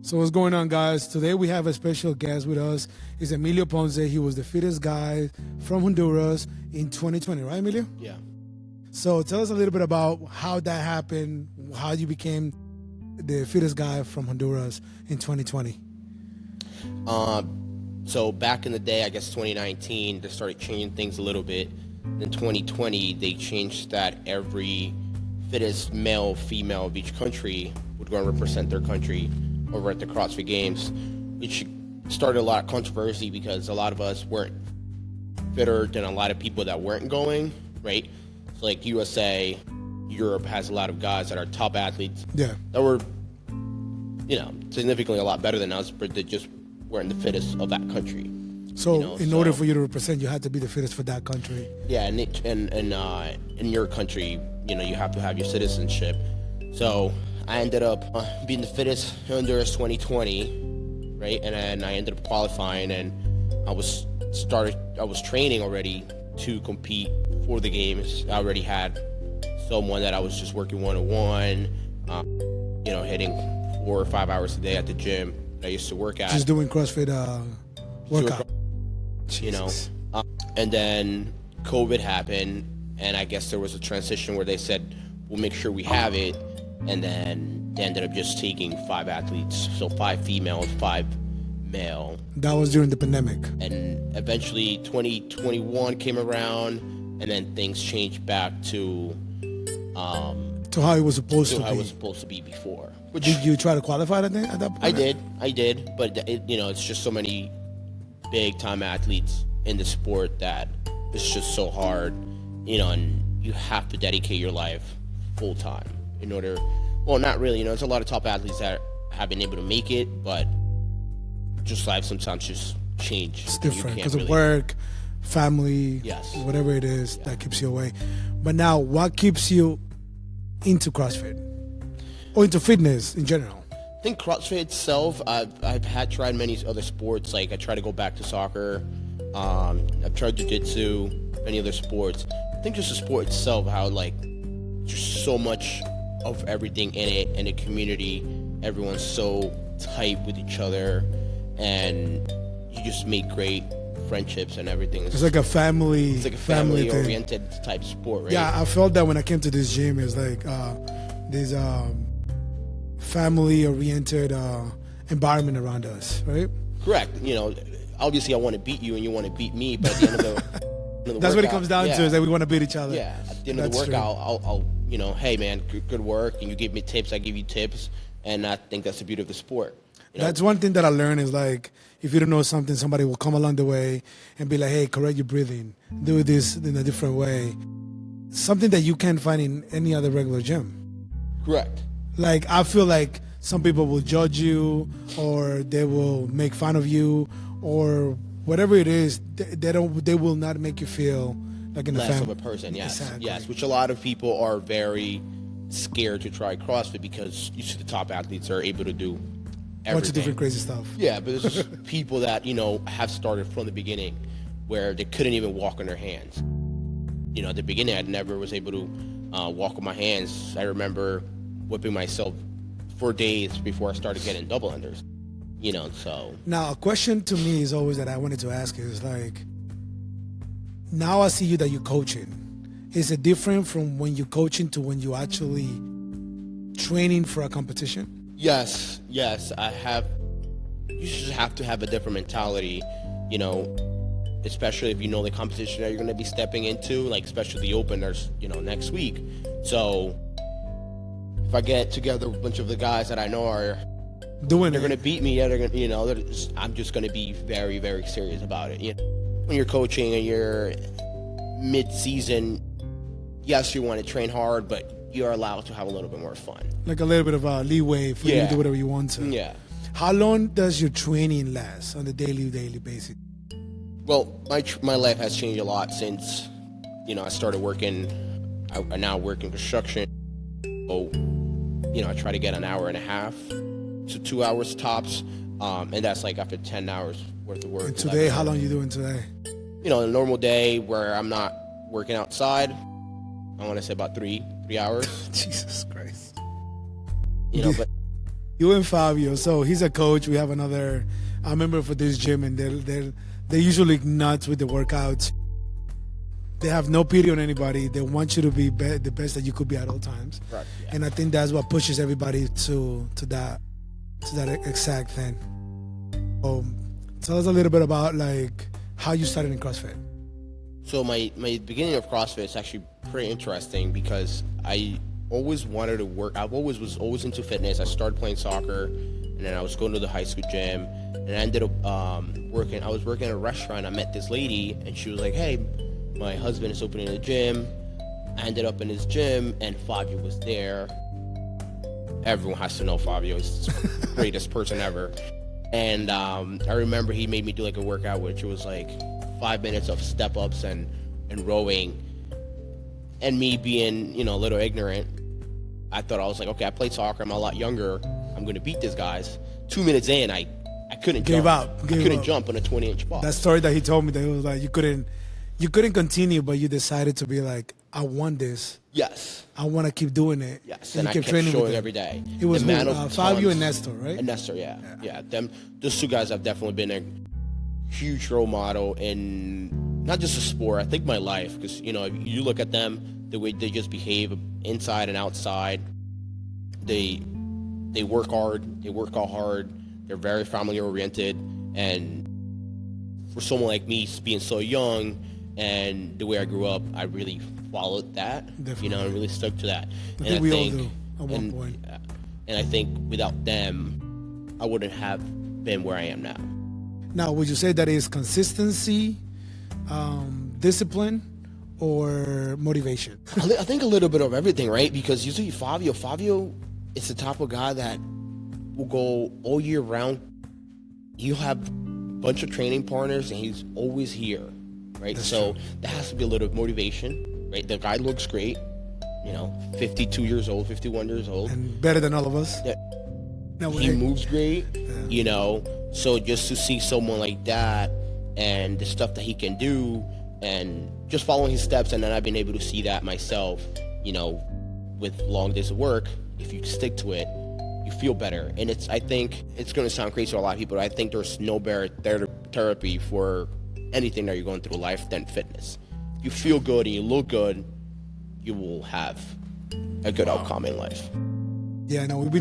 So what's going on, guys? Today we have a special guest with us. It's Emilio Ponce. He was the fittest guy from Honduras in 2020, right, Emilio? Yeah. So tell us a little bit about how that happened, how you became the fittest guy from Honduras in 2020. So back in the day, I guess 2019, they started changing things a little bit. In 2020, they changed that every fittest male, female of each country would go and represent their country over at the CrossFit Games, which started a lot of controversy because a lot of us weren't fitter than a lot of people that weren't going, right? So like USA, Europe has a lot of guys that are top athletes that were, significantly a lot better than us, but they just weren't the fittest of that country. So in order for you to represent, you had to be the fittest for that country. Yeah, and in your country, you have to have your citizenship. So I ended up being the fittest in Honduras 2020, right? And then I ended up qualifying, and I was training already to compete for the games. I already had someone that I was just working one-on-one, hitting 4 or 5 hours a day at the gym that I used to work at. Just doing CrossFit workout. And then COVID happened, and I guess there was a transition where they said, we'll make sure we have it. And then they ended up just taking 5 athletes, so 5 females, 5 male. That was during the pandemic. And eventually 2021 came around, and then things changed back to how it was supposed to be. How it was supposed to be before. Did you try to qualify at that point? I did, but it's just so many big time athletes in the sport that it's just so hard, and you have to dedicate your life full time in order. Well, not really. There's a lot of top athletes that have been able to make it, but just life sometimes just change. It's different because of work, family, whatever it is that keeps you away. But now, what keeps you into CrossFit or into fitness in general? I think CrossFit itself, I've had tried many other sports. Like I try to go back to soccer. I've tried jiu-jitsu, many other sports. I think just the sport itself, how just so much of everything in it, and the community, everyone's so tight with each other, and you just make great friendships and everything. It's like a family. It's like a family-oriented type sport, right? Yeah, I felt that when I came to this gym. It's like this family-oriented environment around us, right? Correct. Obviously I want to beat you and you want to beat me, but at the end of the that's what it comes down to, is that we want to beat each other. Yeah. At the end of the workout, I'll hey man, good work, and you give me tips, I give you tips, and I think that's the beauty of the sport. That's one thing that I learned is like, if you don't know something, somebody will come along the way and be like, hey, correct your breathing, do this in a different way. Something that you can't find in any other regular gym. Correct. Like, I feel like some people will judge you, or they will make fun of you, or whatever it is. They will not make you feel like in less of a person. Yes, exactly. Yes. Which a lot of people are very scared to try CrossFit because you see the top athletes are able to do everything. Bunch of different crazy stuff. Yeah, but there's just people that have started from the beginning where they couldn't even walk on their hands. At the beginning, I never was able to walk on my hands. I remember whipping myself for days before I started getting double unders. So now a question to me is always that I wanted to ask is like, now I see you that you're coaching. Is it different from when you're coaching to when you're actually training for a competition? Yes, I have. You just have to have a different mentality, especially if you know the competition that you're going to be stepping into, like especially the openers, next week. So if I get together with a bunch of the guys that I know are they're going to beat me, they're going to, I'm just going to be very, very serious about it. When you're coaching and you're mid-season, yes, you want to train hard, but you're allowed to have a little bit more fun. Like a little bit of a leeway for you to do whatever you want to. Yeah. How long does your training last on a daily basis? Well, my life has changed a lot since, I started working. I now work in construction. So, I try to get an hour and a half to 2 hours tops. And that's like after 10 hours worth of work. And today, how long are you doing today? A normal day where I'm not working outside, I want to say about three hours. Jesus Christ. But You and Fabio. So he's a coach. We have another member for this gym, and they're usually nuts with the workouts. They have no pity on anybody. They want you to be the best that you could be at all times. Right, yeah. And I think that's what pushes everybody to that exact thing. Tell us a little bit about like how you started in CrossFit. So my beginning of CrossFit is actually pretty interesting because I always wanted to work. Was always into fitness. I started playing soccer, and then I was going to the high school gym, and I ended up working. I was working at a restaurant. I met this lady, and she was like, "Hey, my husband is opening a gym." I ended up in his gym, and Fabio was there. Everyone has to know Fabio is the greatest person ever. And I remember he made me do like a workout, which was like 5 minutes of step ups and rowing. And me being, a little ignorant, I thought I was like, okay, I played soccer. I'm a lot younger. I'm going to beat these guys. 2 minutes in, I couldn't Gave jump. up. I Gave couldn't up. jump on a 20-inch ball. That story that he told me, that it was like you couldn't continue, but you decided to be like, I want this. Yes. I want to keep doing it. Yes, And and you I kept kept training with showing them. every day. It was The amount of Fabio and tons- Nestor, right? And Nestor, yeah. Those two guys have definitely been a huge role model in not just the sport, I think my life, because if you look at them, the way they just behave inside and outside, they work hard, they work out hard, they're very family oriented, and for someone like me being so young and the way I grew up, I really followed that. Definitely. I really stuck to that. I think we all do at one point. And I think without them, I wouldn't have been where I am now. Now, would you say that is consistency, discipline, or motivation? I think a little bit of everything, right? Because usually Fabio is the type of guy that will go all year round. You'll have a bunch of training partners, and he's always here, right? That's so true. there has to be a little motivation, right? The guy looks great, 52 years old, 51 years old. And better than all of us. Yeah. No, He moves great, Yeah. So just to see someone like that and the stuff that he can do and just following his steps, and then I've been able to see that myself, with long days of work, if you stick to it, you feel better. And I think it's going to sound crazy to a lot of people, but I think there's no better therapy for anything that you're going through life than fitness. You feel good and you look good, you will have a good outcome in life. Yeah, no, we're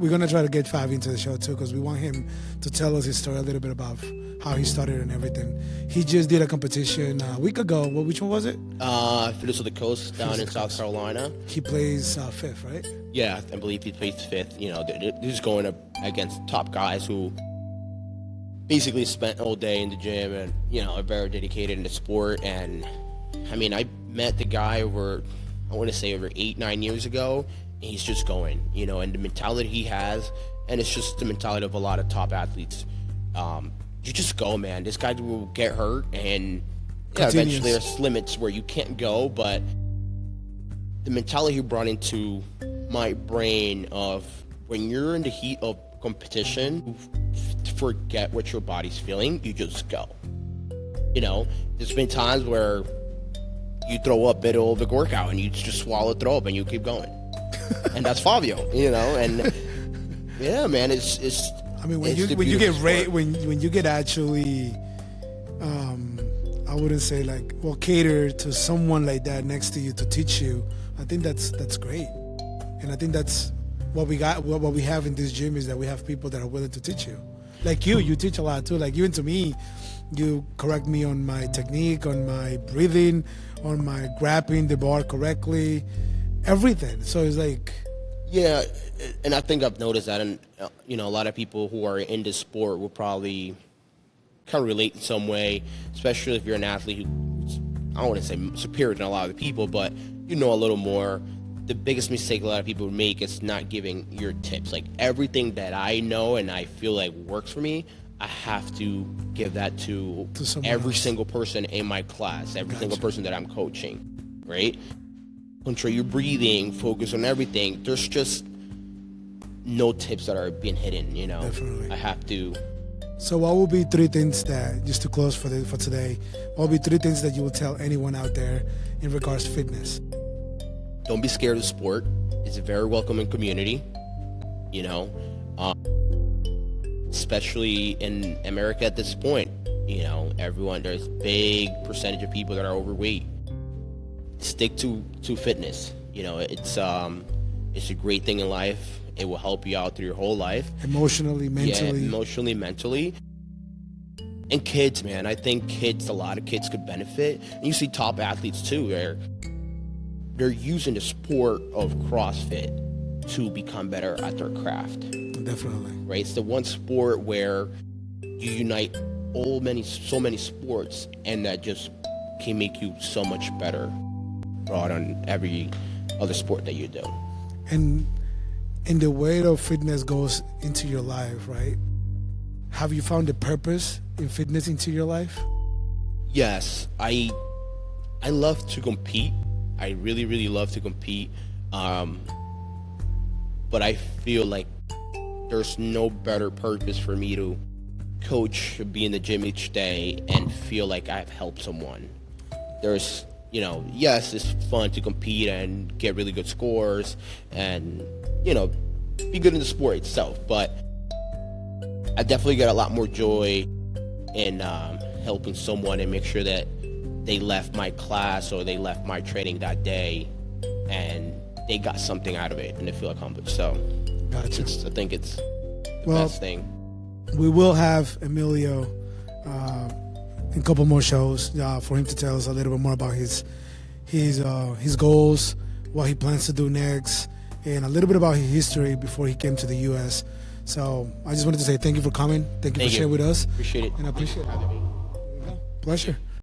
gonna try to get Fabi into the show too, because we want him to tell us his story a little bit about how he started and everything. He just did a competition a week ago. Which one was it? Fittest of the Coast down in South Carolina. He plays fifth, right? Yeah, I believe he plays fifth. They're just going up against top guys who basically spent all day in the gym and, are very dedicated in the sport. And, I met the guy over 8-9 years ago, and he's just going, and the mentality he has, and it's just the mentality of a lot of top athletes. You just go, man. This guy will get hurt, and eventually there's limits where you can't go, but the mentality he brought into my brain of when you're in the heat of competition, you forget what your body's feeling, you just go. There's been times where you throw up middle of the workout and you just swallow throw up and you keep going. And that's Fabio, and yeah, man, it's When you get actually, I wouldn't say cater to someone like that next to you to teach you. I think that's great, and I think that's what we got. What we have in this gym is that we have people that are willing to teach you. Like you teach a lot too. Like even to me, you correct me on my technique, on my breathing, on my grabbing the bar correctly, everything. So it's like, yeah, and I think I've noticed that, and a lot of people who are in this sport will probably kind of relate in some way, especially if you're an athlete who's, I don't want to say superior than a lot of the people, but a little more. The biggest mistake a lot of people make is not giving your tips. Like everything that I know and I feel like works for me, I have to give that to every else. single person in my class, every single person that I'm coaching, right? Control your breathing, focus on everything. There's just no tips that are being hidden, Definitely. I have to. So what will be 3 things that, just to close for today, what will be 3 things that you will tell anyone out there in regards to fitness? Don't be scared of the sport. It's a very welcoming community. especially in America at this point. You know, there's big percentage of people that are overweight. Stick to fitness. You know, it's a great thing in life. It will help you out through your whole life. Emotionally, mentally. Yeah, emotionally, mentally. And kids, man, I think a lot of kids could benefit. And you see top athletes too, where they're using the sport of CrossFit to become better at their craft. Definitely. Right? It's the one sport where you unite so many sports, and that just can make you so much better on every other sport that you do. And the weight of fitness goes into your life, right? Have you found a purpose in fitness into your life? Yes, I love to compete. I really, really love to compete. But I feel like there's no better purpose for me to coach, be in the gym each day, and feel like I've helped someone. There's, yes, it's fun to compete and get really good scores and, be good in the sport itself. But I definitely get a lot more joy in helping someone and make sure that they left my class or they left my training that day and they got something out of it and they feel accomplished. So gotcha. I think it's the best thing. We will have Emilio in a couple more shows for him to tell us a little bit more about his goals, what he plans to do next, and a little bit about his history before he came to the U.S. So I just wanted to say thank you for coming. Thank you for sharing with us. Appreciate it. And I appreciate it. Pleasure.